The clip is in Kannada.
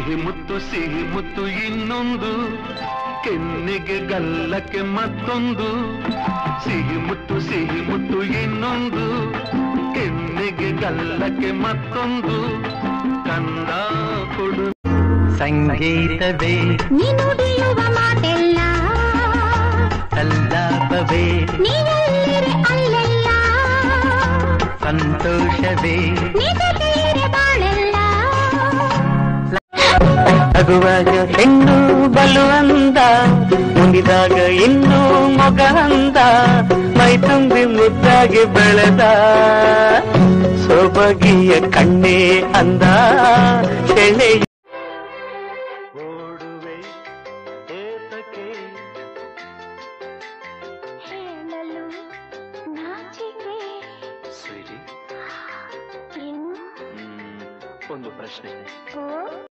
ಸಿಹಿ ಮುತ್ತು ಇನ್ನೊಂದು, ಕೆನ್ನೆಗೆ ಗಲ್ಲಕ್ಕೆ ಮತ್ತೊಂದು. ಸಿಹಿ ಮುತ್ತು ಇನ್ನೊಂದು, ಕೆನ್ನೆಗೆ ಗಲ್ಲಕ್ಕೆ ಮತ್ತೊಂದು. ಕಂದ ಕೊಡು ಸಂಗೀತವೇ ನುಡಿಯುವ ಮಾತೆಲ್ಲ, ಸಲ್ಲಾಪವೇ ನೀವೆಲ್ಲಿರೆ ಅಲ್ಲೆಲ್ಲ, ಸಂತೋಷವೇ ನಿಜ ಬಾಳೆಲ್ಲ. ನಗುವಾಗ ಹೆಣ್ಣು ಬಲುವಂದ, ಮುಗಿದಾಗ ಇನ್ನೂ ಮೊಗ ಅಂದ, ಮೈ ತುಂಬಿ ಮುದ್ದಾಗಿ ಬೆಳೆದ ಸೊಬಗಿಯ ಕಣ್ಣೇ ಅಂದ.